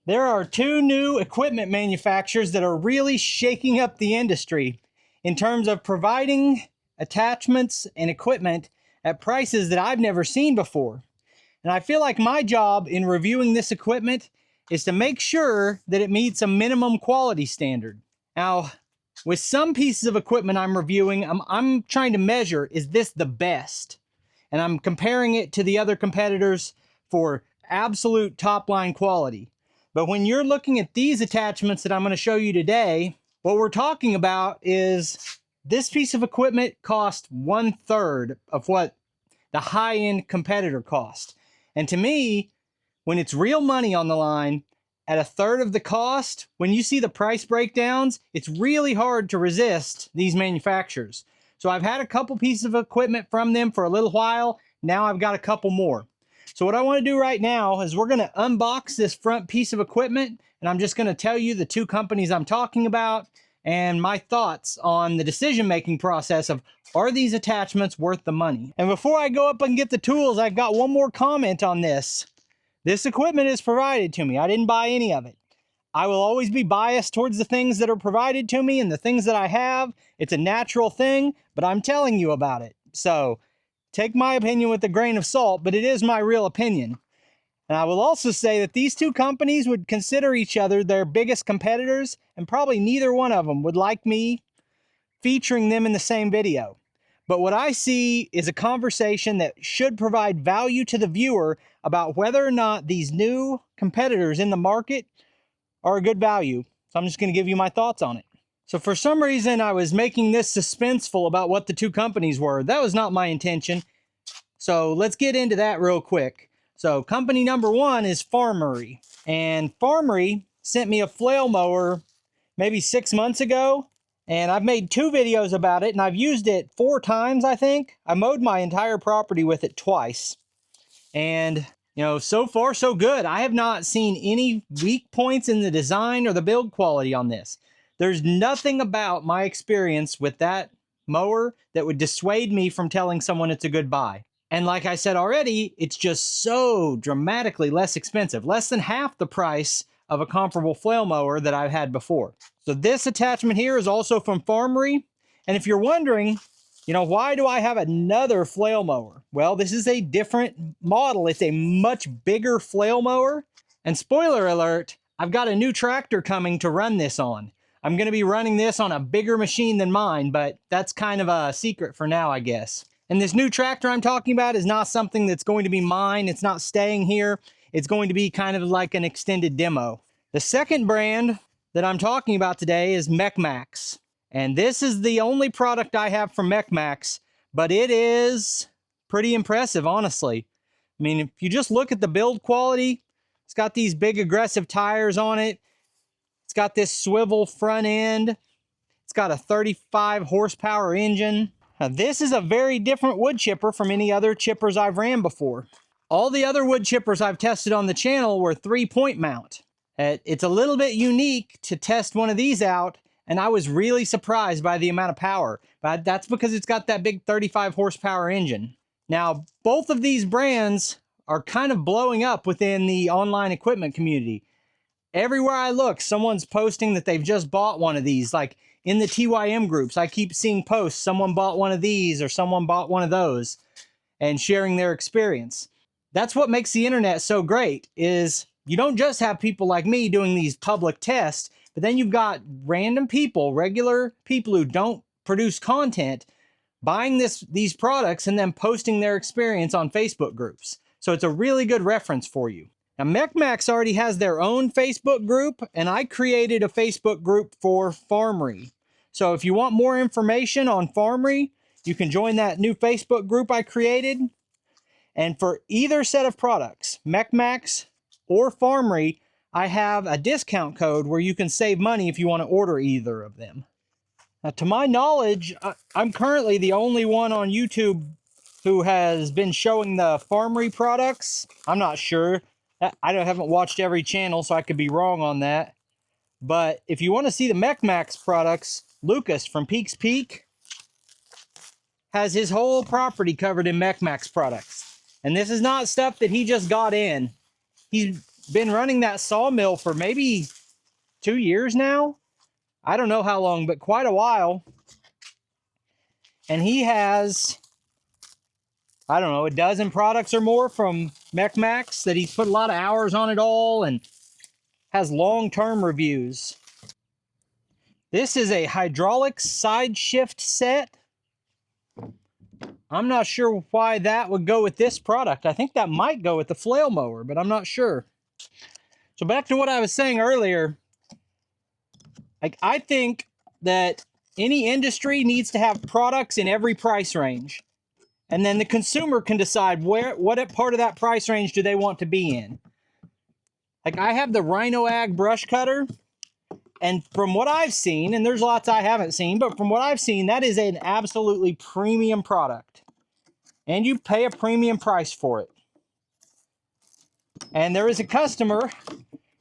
There are two new equipment manufacturers that are really shaking up the industry in terms of providing attachments and equipment at prices that I've never seen before. And I feel like my job in reviewing this equipment is to make sure that it meets a minimum quality standard. Now, with some pieces of equipment I'm reviewing, I'm trying to measure, is this the best? And I'm comparing it to the other competitors for absolute top-line quality. But when you're looking at these attachments that I'm going to show you today, what we're talking about is this piece of equipment cost 1/3 of what the high-end competitor cost. And to me, when it's real money on the line, at 1/3 of the cost, when you see the price breakdowns, it's really hard to resist these manufacturers. So I've had a couple pieces of equipment from them for a little while. Now I've got a couple more. So what I want to do right now is we're going to unbox this front piece of equipment, and I'm just going to tell you the two companies I'm talking about and my thoughts on the decision-making process of, are these attachments worth the money? And before I go up and get the tools, I've got one more comment on this. This equipment is provided to me. I didn't buy any of it. I will always be biased towards the things that are provided to me and the things that I have. It's a natural thing, but I'm telling you about it. So take my opinion with a grain of salt, but it is my real opinion. And I will also say that these two companies would consider each other their biggest competitors, and probably neither one of them would like me featuring them in the same video. But what I see is a conversation that should provide value to the viewer about whether or not these new competitors in the market are a good value. So I'm just going to give you my thoughts on it. So for some reason, I was making this suspenseful about what the two companies were. That was not my intention. So let's get into that real quick. So company number one is Farmry. And Farmry sent me a flail mower maybe 6 months ago. And I've made 2 videos about it, and I've used it 4 times, I think. I mowed my entire property with it twice. And, you know, so far so good. I have not seen any weak points in the design or the build quality on this. There's nothing about my experience with that mower that would dissuade me from telling someone it's a good buy. And like I said already, it's just so dramatically less expensive, less than half the price of a comparable flail mower that I've had before. So this attachment here is also from Farmry. And if you're wondering, you know, why do I have another flail mower? Well, this is a different model. It's a much bigger flail mower. And spoiler alert, I've got a new tractor coming to run this on. I'm going to be running this on a bigger machine than mine, but that's kind of a secret for now, I guess. And this new tractor I'm talking about is not something that's going to be mine. It's not staying here. It's going to be kind of like an extended demo. The second brand that I'm talking about today is Mech Maxx. And this is the only product I have from Mech Maxx, but it is pretty impressive, honestly. I mean, if you just look at the build quality, it's got these big aggressive tires on it. It's got this swivel front end. It's got a 35 horsepower engine. Now, this is a very different wood chipper from any other chippers I've ran before. All the other wood chippers I've tested on the channel were 3-point mount. It's a little bit unique to test one of these out, and I was really surprised by the amount of power. But that's because it's got that big 35 horsepower engine. Now, both of these brands are kind of blowing up within the online equipment community. Everywhere I look, someone's posting that they've just bought one of these. Like in the TYM groups, I keep seeing posts, someone bought one of these or someone bought one of those, and sharing their experience. That's what makes the internet so great, is you don't just have people like me doing these public tests, but then you've got random people, regular people who don't produce content, buying these products and then posting their experience on Facebook groups. So it's a really good reference for you. Now, Mechmax already has their own Facebook group, and I created a Facebook group for Farmry. So if you want more information on Farmry, you can join that new Facebook group I created. And for either set of products, Mechmax or Farmry, I have a discount code where you can save money if you want to order either of them. Now, to my knowledge, I'm currently the only one on YouTube who has been showing the Farmry products. I'm not sure. I haven't watched every channel, so I could be wrong on that. But if you want to see the Mechmax products, Lucas from Peaks Peak has his whole property covered in Mechmax products. And this is not stuff that he just got in. He's been running that sawmill for maybe 2 years now. I don't know how long, but quite a while. And he has, I don't know, a dozen products or more from Mech Maxx that he's put a lot of hours on it all and has long-term reviews. This is a hydraulic side shift set. I'm not sure why that would go with this product. I think that might go with the flail mower, but I'm not sure. So back to what I was saying earlier, like, I think that any industry needs to have products in every price range. And then the consumer can decide what part of that price range do they want to be in. Like, I have the Rhino Ag brush cutter. And from what I've seen, and there's lots I haven't seen, but from what I've seen, that is an absolutely premium product. And you pay a premium price for it. And there is a customer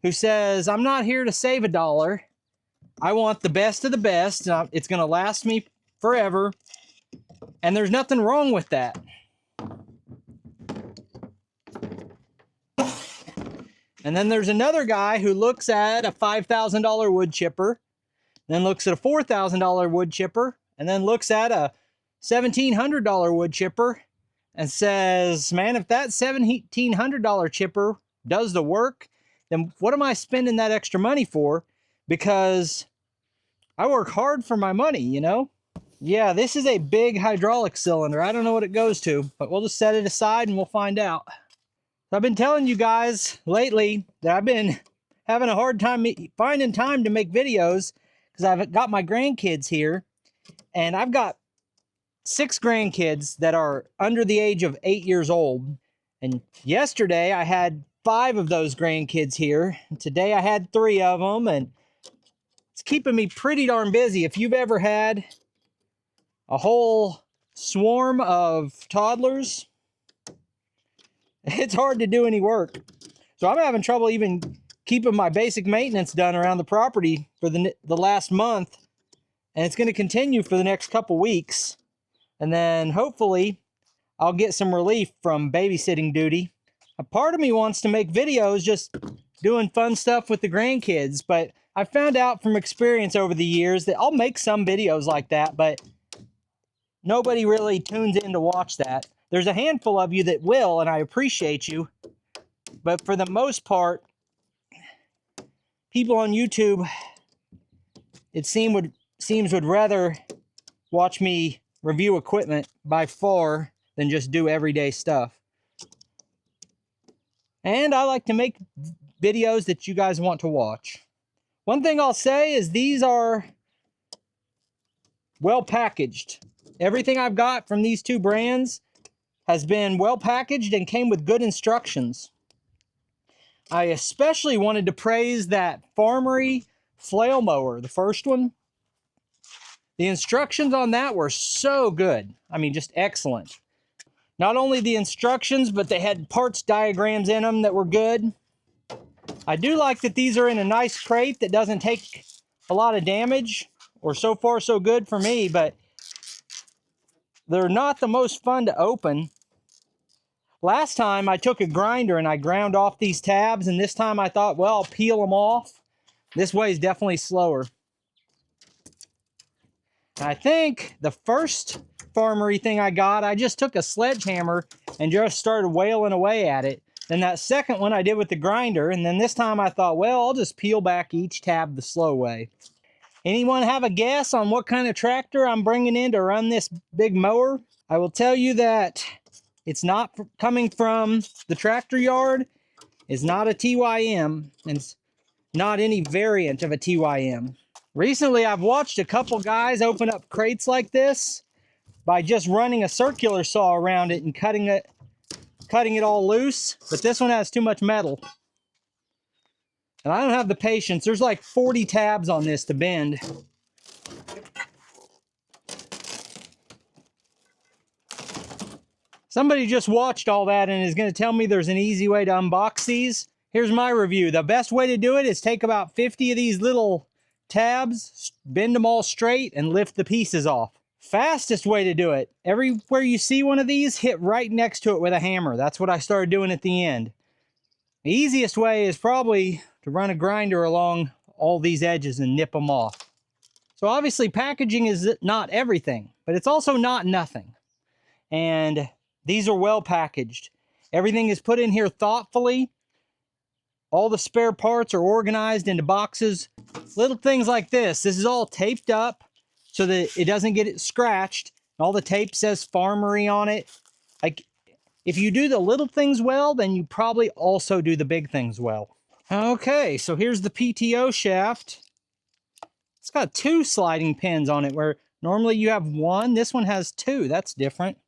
who says, I'm not here to save $1. I want the best of the best. It's going to last me forever. And there's nothing wrong with that. And then there's another guy who looks at a $5,000 wood chipper, then looks at a $4,000 wood chipper, and then looks at a $1,700 wood chipper and says, man, if that $1,700 chipper does the work, then what am I spending that extra money for? Because I work hard for my money, you know? Yeah, this is a big hydraulic cylinder. I don't know what it goes to, but we'll just set it aside and we'll find out. I've been telling you guys lately that I've been having a hard time finding time to make videos because I've got my grandkids here, and I've got 6 grandkids that are under the age of 8 years old. And yesterday I had 5 of those grandkids here. And today I had 3 of them, and it's keeping me pretty darn busy. If you've ever had a whole swarm of toddlers, it's hard to do any work. So I'm having trouble even keeping my basic maintenance done around the property for the last month. And it's going to continue for the next couple weeks. And then hopefully I'll get some relief from babysitting duty. A part of me wants to make videos just doing fun stuff with the grandkids. But I found out from experience over the years that I'll make some videos like that, but nobody really tunes in to watch that. There's a handful of you that will, and I appreciate you. But for the most part, people on YouTube, it seems would rather watch me review equipment by far than just do everyday stuff. And I like to make videos that you guys want to watch. One thing I'll say is these are well packaged. Everything I've got from these 2 brands has been well packaged and came with good instructions. I especially wanted to praise that Farmry flail mower, the first one. The instructions on that were so good. I mean, just excellent. Not only the instructions, but they had parts diagrams in them that were good. I do like that these are in a nice crate that doesn't take a lot of damage, or so far so good for me, but they're not the most fun to open. Last time I took a grinder and I ground off these tabs, and this time I thought, well, I'll peel them off. This way is definitely slower. I think the first Farmry thing I got, I just took a sledgehammer and just started wailing away at it. Then that second one I did with the grinder, and then this time I thought, well, I'll just peel back each tab the slow way. Anyone have a guess on what kind of tractor I'm bringing in to run this big mower? I will tell you that it's not coming from the tractor yard. It's not a TYM, and it's not any variant of a TYM. Recently, I've watched a couple guys open up crates like this by just running a circular saw around it and cutting it all loose, but this one has too much metal. And I don't have the patience. There's like 40 tabs on this to bend. Somebody just watched all that and is going to tell me there's an easy way to unbox these. Here's my review. The best way to do it is take about 50 of these little tabs, bend them all straight, and lift the pieces off. Fastest way to do it, everywhere you see one of these, hit right next to it with a hammer. That's what I started doing at the end. The easiest way is probably to run a grinder along all these edges and nip them off. So obviously packaging is not everything, but it's also not nothing. And these are well packaged. Everything is put in here thoughtfully. All the spare parts are organized into boxes. Little things like this. This is all taped up so that it doesn't get scratched. All the tape says Farmry on it. Like, if you do the little things well, then you probably also do the big things well. Okay, so here's the PTO shaft. It's got 2 sliding pins on it, where normally you have 1. This one has 2. That's different.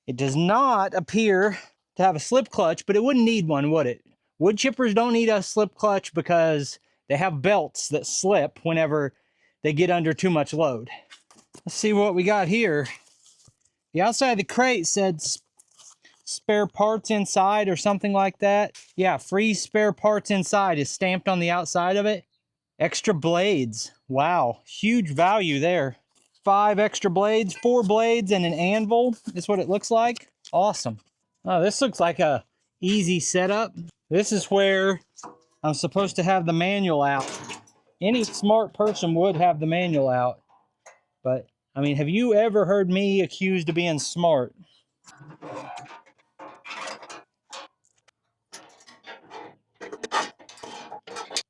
It does not appear to have a slip clutch, but it wouldn't need one, would it? Wood chippers don't need a slip clutch because they have belts that slip whenever they get under too much load. Let's see what we got here. The outside of the crate said spare parts inside or something like that. Yeah, free spare parts inside is stamped on the outside of it. Extra blades. Wow, huge value there. 5 extra blades, 4 blades, and an anvil is what it looks like. Awesome. Oh, this looks like a easy setup. This is where I'm supposed to have the manual out. Any smart person would have the manual out. But, I mean, have you ever heard me accused of being smart?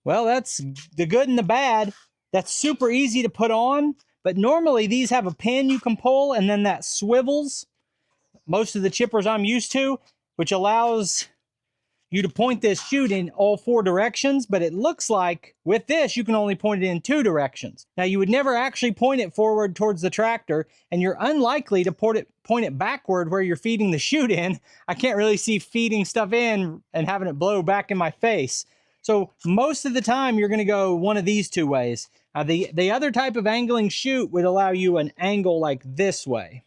Well, that's the good and the bad. That's super easy to put on, but normally these have a pin you can pull and then that swivels. Most of the chippers I'm used to, which allows you to point this chute in all 4 directions, but it looks like with this, you can only point it in 2 directions. Now, you would never actually point it forward towards the tractor, and you're unlikely to point it backward where you're feeding the chute in. I can't really see feeding stuff in and having it blow back in my face. So most of the time, you're gonna go one of these 2 ways. The other type of angling chute would allow you an angle like this way.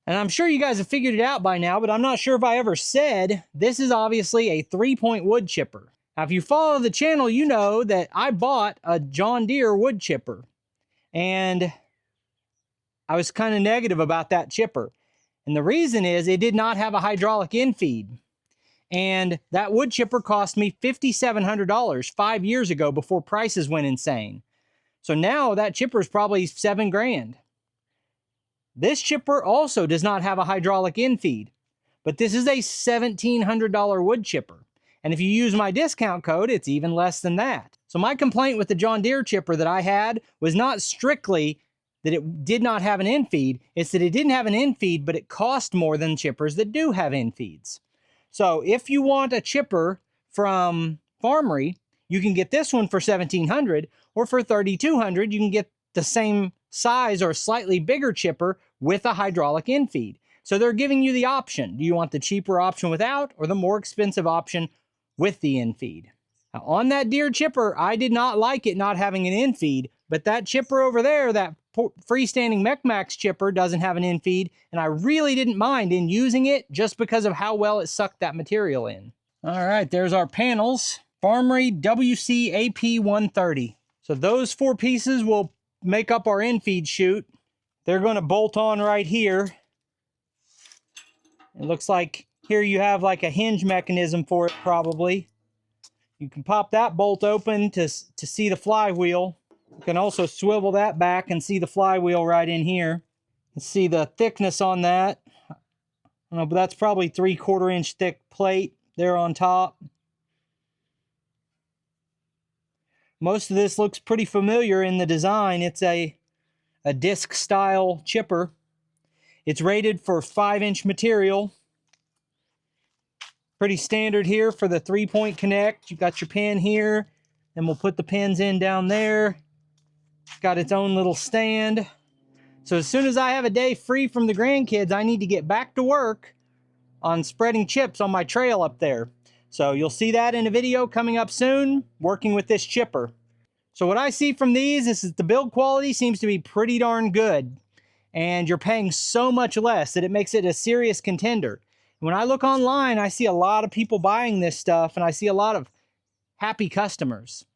And I'm sure you guys have figured it out by now, but I'm not sure if I ever said, this is obviously a 3-point wood chipper. Now, if you follow the channel, you know that I bought a John Deere wood chipper. And I was kind of negative about that chipper. And the reason is it did not have a hydraulic infeed. And that wood chipper cost me $5,700 5 years ago before prices went insane. So now that chipper is probably $7,000. This chipper also does not have a hydraulic infeed, but this is a $1,700 wood chipper. And if you use my discount code, it's even less than that. So my complaint with the John Deere chipper that I had was not strictly that it did not have an infeed, it's that it didn't have an infeed, but it cost more than chippers that do have infeeds. So if you want a chipper from Farmry, you can get this one for $1,700, or for $3,200, you can get the same size or slightly bigger chipper with a hydraulic infeed. So they're giving you the option. Do you want the cheaper option without, or the more expensive option with the infeed? Now, on that Deere chipper, I did not like it not having an infeed, but that chipper over there, that freestanding Mech Maxx chipper, doesn't have an infeed, and I really didn't mind in using it just because of how well it sucked that material in. All right, there's our panels. Farmry WC AP 130. So those 4 pieces will make up our infeed chute. They're going to bolt on right here. It looks like here you have like a hinge mechanism for it probably. You can pop that bolt open to see the flywheel. You can also swivel that back and see the flywheel right in here. You see the thickness on that. I don't know, but that's probably 3/4 inch thick plate there on top. Most of this looks pretty familiar in the design. It's a disc style chipper. It's rated for 5-inch material. Pretty standard here for the 3-point connect. You've got your pin here, and we'll put the pins in down there. It's got its own little stand. So as soon as I have a day free from the grandkids, I need to get back to work on spreading chips on my trail up there. So you'll see that in a video coming up soon, working with this chipper. So what I see from these is that the build quality seems to be pretty darn good. And you're paying so much less that it makes it a serious contender. When I look online, I see a lot of people buying this stuff, and I see a lot of happy customers.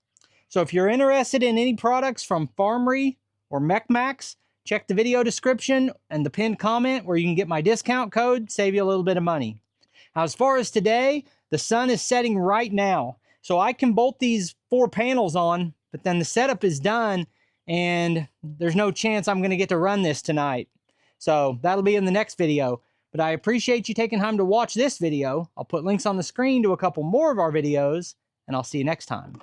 So if you're interested in any products from Farmry or Mechmax, check the video description and the pinned comment where you can get my discount code, save you a little bit of money. Now, as far as today, The sun is setting right now. So I can bolt these 4 panels on, but then the setup is done and there's no chance I'm going to get to run this tonight. So that'll be in the next video. But I appreciate you taking time to watch this video. I'll put links on the screen to a couple more of our videos, and I'll see you next time.